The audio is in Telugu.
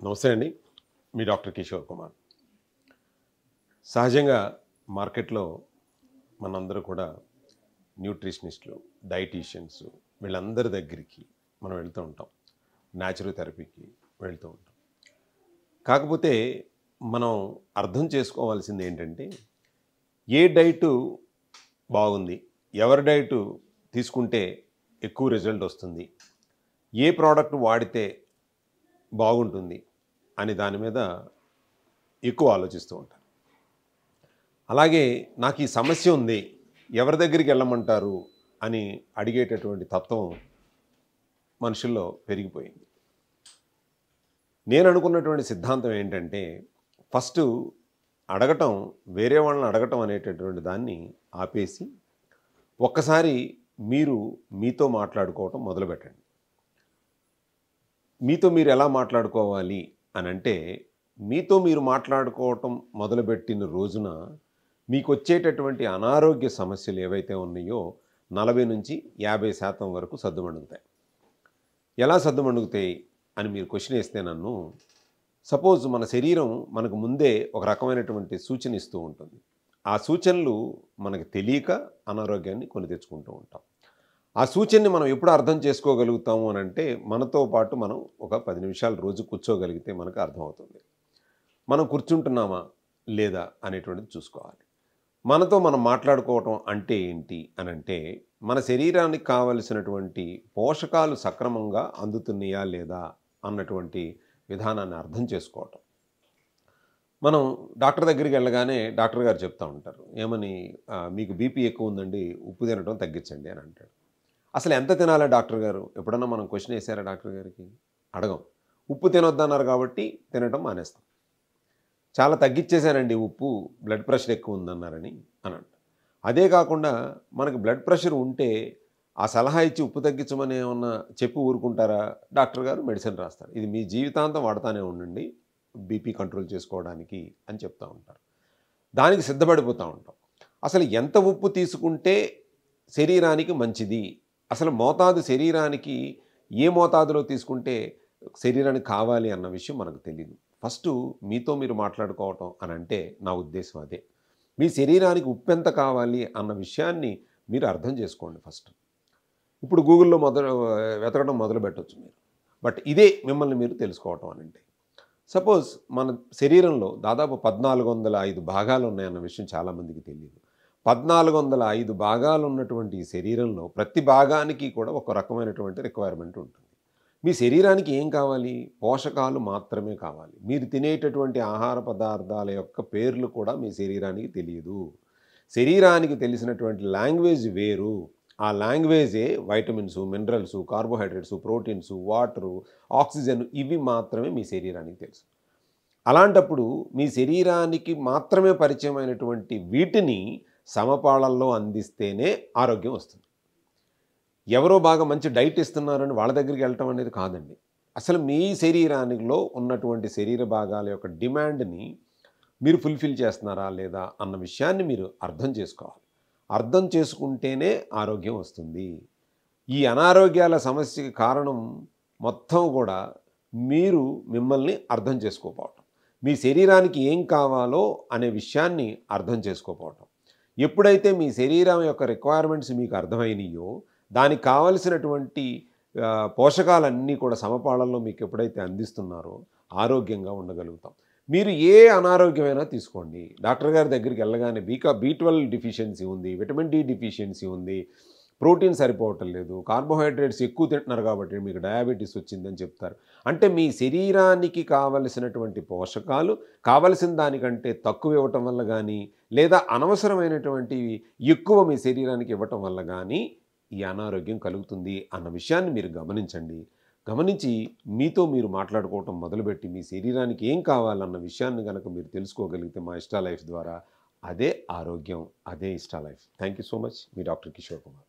నమస్తే అండి. మీ డాక్టర్ కిషోర్ కుమార్. సహజంగా మార్కెట్‌లో మనందరూ కూడా న్యూట్రిషనిస్టులు, డైటీషియన్స్ వీళ్ళందరి దగ్గరికి మనం వెళ్తూ ఉంటాం. న్యాచురోథెరపీకి వెళ్తూ ఉంటాం. కాకపోతే మనం అర్థం చేసుకోవాల్సింది ఏంటంటే, ఏ డైటు బాగుంది? ఎవరి డైటు తీసుకుంటే ఎక్కువ రిజల్ట్ వస్తుంది? ఏ ప్రోడక్ట్ వాడితే బాగుంటుంది? అని దాని మీద ఎక్కువ ఆలోచిస్తూ ఉంటారు. అలాగే నాకు ఈ సమస్య ఉంది, ఎవరి దగ్గరికి వెళ్ళమంటారు అని అడిగేటటువంటి తత్వం మనుషుల్లో పెరిగిపోయింది. నేను అనుకున్నటువంటి సిద్ధాంతం ఏంటంటే, ఫస్టు అడగటం, వేరే వాళ్ళని అడగటం అనేటటువంటి దాన్ని ఆపేసి ఒక్కసారి మీరు మీతో మాట్లాడుకోవటం మొదలుపెట్టండి. మీతో మీరు ఎలా మాట్లాడుకోవాలి అనంటే, మీతో మీరు మాట్లాడుకోవటం మొదలుపెట్టిన రోజున మీకు వచ్చేటటువంటి అనారోగ్య సమస్యలు ఏవైతే ఉన్నాయో 40-50% వరకు సద్దుమణుగుతాయి. ఎలా సద్దుమణుగుతాయి అని మీరు క్వశ్చన్ వేస్తే నన్ను, సపోజ్ మన శరీరం మనకు ముందే ఒక రకమైనటువంటి సూచన ఇస్తూ ఉంటుంది. ఆ సూచనలు మనకు తెలియక అనారోగ్యాన్ని కొని తెచ్చుకుంటూ ఉంటాం. ఆ సూచనని మనం ఎప్పుడు అర్థం చేసుకోగలుగుతాము అనంటే, మనతో పాటు మనం ఒక 10 నిమిషాలు రోజు కూర్చోగలిగితే మనకు అర్థమవుతుంది. మనం కూర్చుంటున్నామా లేదా అనేటువంటిది చూసుకోవాలి. మనతో మనం మాట్లాడుకోవటం అంటే ఏంటి అనంటే, మన శరీరానికి కావలసినటువంటి పోషకాలు సక్రమంగా అందుతున్నాయా లేదా అన్నటువంటి విధానాన్ని అర్థం చేసుకోవటం. మనం డాక్టర్ దగ్గరికి వెళ్ళగానే డాక్టర్ గారు చెప్తా ఉంటారు. ఏమని, మీకు బీపీ ఎక్కువ ఉందండి, ఉప్పు తినడం తగ్గించండి అని అంటాడు. అసలు ఎంత తినాలా డాక్టర్ గారు? ఎప్పుడన్నా మనం క్వశ్చన్ వేసారా డాక్టర్ గారికి? అడగం. ఉప్పు తినొద్దన్నారు కాబట్టి తినటం మానేస్తాం. చాలా తగ్గిచ్చేసానండి ఉప్పు, బ్లడ్ ప్రెషర్ ఎక్కువ ఉందన్నారని అని అంట. అదే కాకుండా మనకు బ్లడ్ ప్రెషర్ ఉంటే ఆ సలహా ఇచ్చి ఉప్పు తగ్గించమని ఏమన్నా చెప్పి ఊరుకుంటారా? డాక్టర్ గారు మెడిసిన్ రాస్తారు. ఇది మీ జీవితాంతం వాడతానే ఉండండి బీపీ కంట్రోల్ చేసుకోవడానికి అని చెప్తా ఉంటారు. దానికి సిద్ధపడిపోతూ ఉంటాం. అసలు ఎంత ఉప్పు తీసుకుంటే శరీరానికి మంచిది? అసలు మోతాదు శరీరానికి ఏ మోతాదులో తీసుకుంటే శరీరానికి కావాలి అన్న విషయం మనకు తెలీదు. ఫస్టు మీతో మీరు మాట్లాడుకోవటం అనంటే నా ఉద్దేశం అదే. మీ శరీరానికి ఉప్పు ఎంత కావాలి అన్న విషయాన్ని మీరు అర్థం చేసుకోండి ఫస్ట్. ఇప్పుడు గూగుల్‌లో వెతకడం మొదలుపెట్టొచ్చు మీరు. బట్ ఇదే మిమ్మల్ని మీరు తెలుసుకోవటం అనంటే. సపోజ్ మన శరీరంలో దాదాపు 1405 భాగాలు ఉన్నాయన్న విషయం చాలామందికి తెలీదు. 1405 భాగాలు ఉన్నటువంటి ఈ శరీరంలో ప్రతి భాగానికి కూడా ఒక రకమైనటువంటి రిక్వైర్మెంట్ ఉంటుంది. మీ శరీరానికి ఏం కావాలి? పోషకాలు మాత్రమే కావాలి. మీరు తినేటటువంటి ఆహార పదార్థాల యొక్క పేర్లు కూడా మీ శరీరానికి తెలియదు. శరీరానికి తెలిసినటువంటి లాంగ్వేజ్ వేరు. ఆ లాంగ్వేజే vitamins, minerals, carbohydrates, proteins, water, oxygen ఇవి మాత్రమే మీ శరీరానికి తెలుసు. అలాంటప్పుడు మీ శరీరానికి మాత్రమే పరిచయమైనటువంటి వీటిని సమపాళల్లో అందిస్తేనే ఆరోగ్యం వస్తుంది. ఎవరో బాగా మంచి డైట్ ఇస్తున్నారని వాళ్ళ దగ్గరికి వెళ్ళటం అనేది కాదండి. అసలు మీ శరీరానిలో ఉన్నటువంటి శరీర భాగాల యొక్క డిమాండ్‌ని మీరు ఫుల్‌ఫిల్ చేస్తున్నారా లేదా అన్న విషయాన్ని మీరు అర్థం చేసుకోవాలి. అర్థం చేసుకుంటేనే ఆరోగ్యం వస్తుంది. ఈ అనారోగ్యాల సమస్యకి కారణం మొత్తం కూడా మీరు మిమ్మల్ని అర్థం చేసుకోకపోవటం. మీ శరీరానికి ఏం కావాలో అనే విషయాన్ని అర్థం చేసుకోకపోవటం. ఎప్పుడైతే మీ శరీరం యొక్క రిక్వైర్మెంట్స్ మీకు అర్థమైనయో, దానికి కావలసినటువంటి పోషకాలన్నీ కూడా సమపాళల్లో మీకు ఎప్పుడైతే అందిస్తున్నారో ఆరోగ్యంగా ఉండగలుగుతాం. మీరు ఏ అనారోగ్యమైనా తీసుకోండి. డాక్టర్ గారి దగ్గరికి వెళ్ళగానే బి12 డెఫిషియన్సీ ఉంది, విటమిన్ డి డెఫిషియన్సీ ఉంది, ప్రోటీన్ సరిపోవటం లేదు, కార్బోహైడ్రేట్స్ ఎక్కువ తింటున్నారు కాబట్టి మీకు డయాబెటీస్ వచ్చిందని చెప్తారు. అంటే మీ శరీరానికి కావలసినటువంటి పోషకాలు కావలసిన దానికంటే తక్కువ ఇవ్వటం వల్ల కానీ, లేదా అనవసరమైనటువంటివి ఎక్కువ మీ శరీరానికి ఇవ్వటం వల్ల కానీ ఈ అనారోగ్యం కలుగుతుంది అన్న విషయాన్ని మీరు గమనించండి. గమనించి మీతో మీరు మాట్లాడుకోవటం మొదలుపెట్టి మీ శరీరానికి ఏం కావాలన్న విషయాన్ని గనక మీరు తెలుసుకోగలిగితే మా ఇష్టా లైఫ్ ద్వారా, అదే ఆరోగ్యం, అదే ఇష్టా life. Thank you so much. మీ డాక్టర్ కిషోర్ కుమార్.